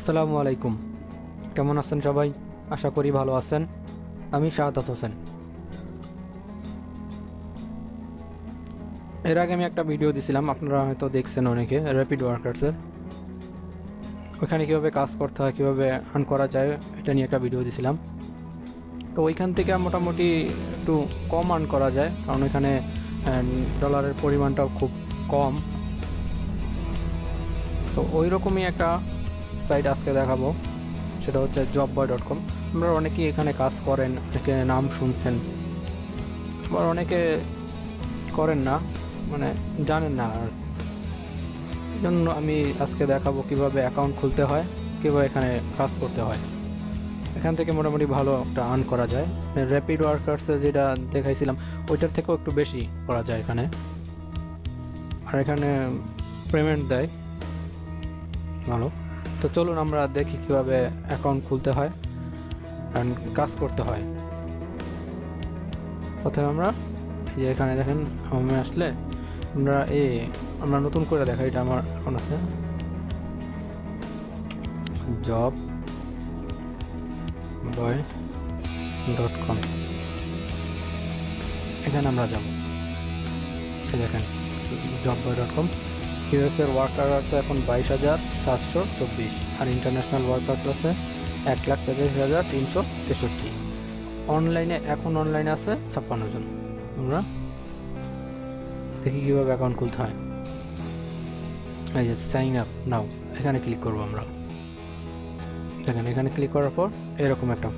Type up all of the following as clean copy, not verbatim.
আসসালামু আলাইকুম। কেমন আছেন সবাই? আশা করি ভালো আছেন। আমি শাহাদাত হোসেন। এর আগে আমি একটা ভিডিও দিছিলাম, আপনারা হয়তো দেখছেন অনেকে, র্যাপিড ওয়ার্কার্সের। ওইখানে কীভাবে কাজ করতে হয়, কীভাবে আর্ন করা যায়, এটা নিয়ে একটা ভিডিও দিছিলাম। তো ওইখান থেকে মোটামুটি একটু কম আর্ন করা যায়, কারণ এখানে ডলারের পরিমাণটাও খুব কম। তো ওই রকমই একটা সাইট আজকে দেখাবো, সেটা হচ্ছে jobboy.com। আপনারা অনেকেই এখানে কাজ করেন, অনেকে নাম শুনছেন, আবার অনেকে করেন না, মানে জানেন না। আর এই জন্য আমি আজকে দেখাবো কিভাবে অ্যাকাউন্ট খুলতে হয়, কীভাবে এখানে কাজ করতে হয়। এখান থেকে মোটামুটি ভালো একটা আর্ন করা যায়। র্যাপিড ওয়ার্কার্সে যেটা দেখাইছিলাম ওইটার থেকেও একটু বেশি করা যায় এখানে। আর এখানে পেমেন্ট দেয় ভালো। তো চলুন আমরা দেখি কিভাবে অ্যাকাউন্ট খুলতে হয় আর কাজ করতে হয়। প্রথমে আমরা যে এখানে দেখেন হোমে আসলে আমরা নতুন করে দেখা, এটা আমার এখন আছে jobboy.com। এখানে আমরা যাব, এই দেখেন jobboy.com। ইউএসের ওয়ার্কার আছে এখন 22,724, আর ইন্টারন্যাশনাল ওয়ার্কার আছে 1,83,363। অনলাইনে আছে 56 জন। আমরা দেখি কীভাবে অ্যাকাউন্ট খুলতে হয়। এই যে সাইন আপ নাও, এখানে ক্লিক করবো আমরা। দেখেন এখানে ক্লিক করার পর এরকম একটা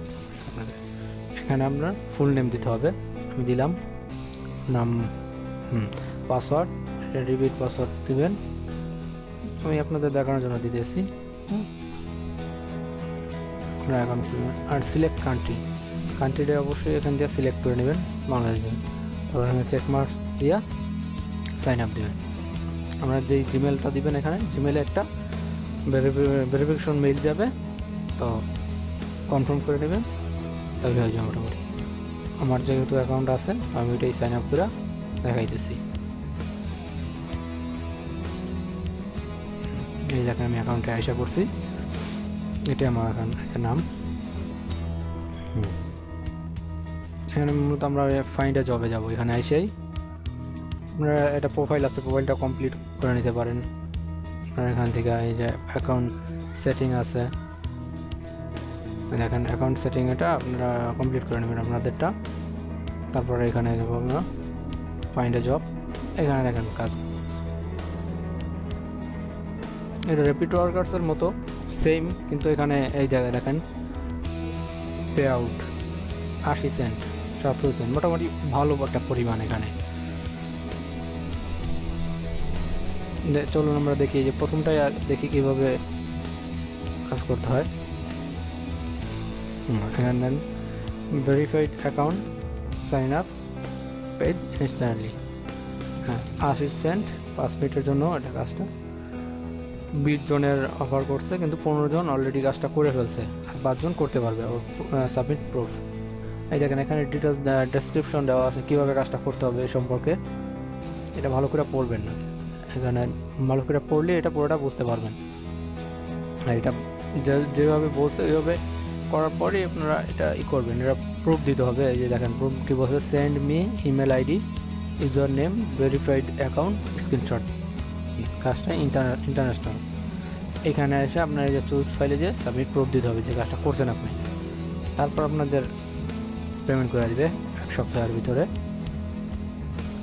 এখানে আমরা ফুল নেম দিতে হবে। আমি দিলাম নাম, পাসওয়ার্ড, রিপিট পাসওয়ার্ড দিবেন। আমি আপনাদের দেখানোর জন্য দিতেছি। অ্যাকাউন্ট খুলবেন আর সিলেক্ট কান্ট্রিটা অবশ্যই এখান দিয়ে সিলেক্ট করে নেবেন, বাংলাদেশ দেবেন। তারপর এখানে চেকমার্ক দিয়া সাইন আপ দেবেন। আমরা যেই জিমেলটা দিবেন, এখানে জিমেলে একটা ভেরিফিকেশন মেইল যাবে, তো কনফার্ম করে নেবেন, তাহলে হয়ে যাবে মোটামুটি। আমার যেহেতু অ্যাকাউন্ট আছে আমি ওইটাই সাইন আপ করে দেখাইতেছি। এই দেখেন আমি অ্যাকাউন্টে আশা করছি, এটা আমার অ্যাকাউন্টের নাম। এখানে মূলত আমরা ফাইন্ড আ জবে যাবো। এখানে আইসাই আপনারা একটা প্রোফাইল আছে, প্রোফাইলটা কমপ্লিট করে নিতে পারেন। আপনারা এখান থেকে এই যে অ্যাকাউন্ট সেটিং আছে, দেখেন অ্যাকাউন্ট সেটিং, এটা আপনারা কমপ্লিট করে নেবেন আপনাদেরটা। তারপরে এখানে যাবো আমরা ফাইন্ড আ জব। এখানে দেখেন কাজ, এটা র্যাপিড ওয়ার্কার্সের মতো সেম, কিন্তু এখানে এই জায়গায় দেখেন পে আউট 80 সেন্ট, 70 সেন্ট, মোটামুটি ভালো একটা পরিমাণ এখানে। চলুন আমরা দেখি, যে প্রথমটাই দেখি কীভাবে কাজ করতে হয়। এখানে then verified account, sign up paid instantly. 80 cent 5 মিনিটের জন্য এটা কাজটা। 20 জনের অফার করছে, কিন্তু 15 জন অলরেডি কাজটা করে ফেলছে, আর 5 জন করতে পারবে। Submit proof. এই দেখেন এখানে ডিটেলস ডেসক্রিপশন দেওয়া আছে কীভাবে কাজটা করতে হবে এই সম্পর্কে। এটা ভালো করে পড়বেন না, এখানে ভালো করে পড়লে এটা পুরোটা বুঝতে পারবেন। আর এটা যেভাবে বলছে ওইভাবে করার পরেই আপনারা এটা করবেন। এটা প্রুফ দিতে হবে। এই যে দেখেন প্রুফ কী বলছে, send me email ID, user name, verified account, screenshot. কাজটা ইন্টারন্যাশনাল। এখানে এসে আপনার এই যে চুজ ফাইলে যে সাবমিট প্রুফ দিতে হবে যে কাজটা করছেন আপনি। তারপর আপনাদের পেমেন্ট করে দেবে 1 সপ্তাহের ভিতরে।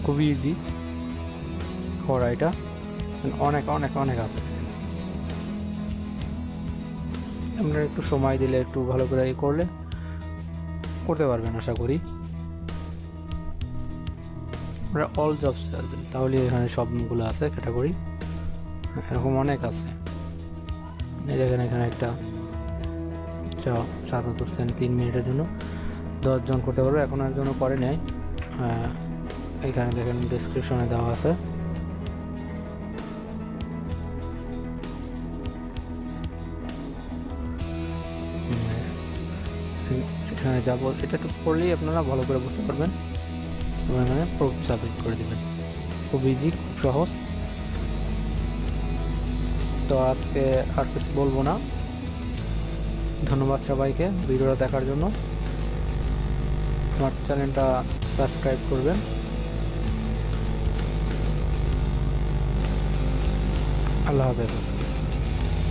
খুবই ইজি করা, এটা অনেক অনেক অনেক আছে। আপনারা একটু সময় দিলে, একটু ভালো করে করলে করতে পারবেন আশা করি। আপনারা অল জবস চাইবেন, তাহলে এখানে সবগুলো আছে ক্যাটাগরি, এরকম অনেক আছে। এই দেখেন এখানে একটা 77 সেন্ট 3 মিনিটের জন্য 10 জন করতে পারবে, এখন একজনও করে নেয়। এখানে দেখেন ডেসক্রিপশনে দেওয়া আছে। এখানে যাবো, এটা একটু পড়লেই আপনারা ভালো করে বুঝতে পারবেন। এখানে প্রুফ সাবমিট করে দেবেন, খুব ইজি, খুব সহজ। তো আজকে আর কিছু বলবো না, ধন্যবাদ সবাইকে ভিডিওটা দেখার জন্য। আমার চ্যানেলটা সাবস্ক্রাইব করবেন। আল্লাহ হাফেজ।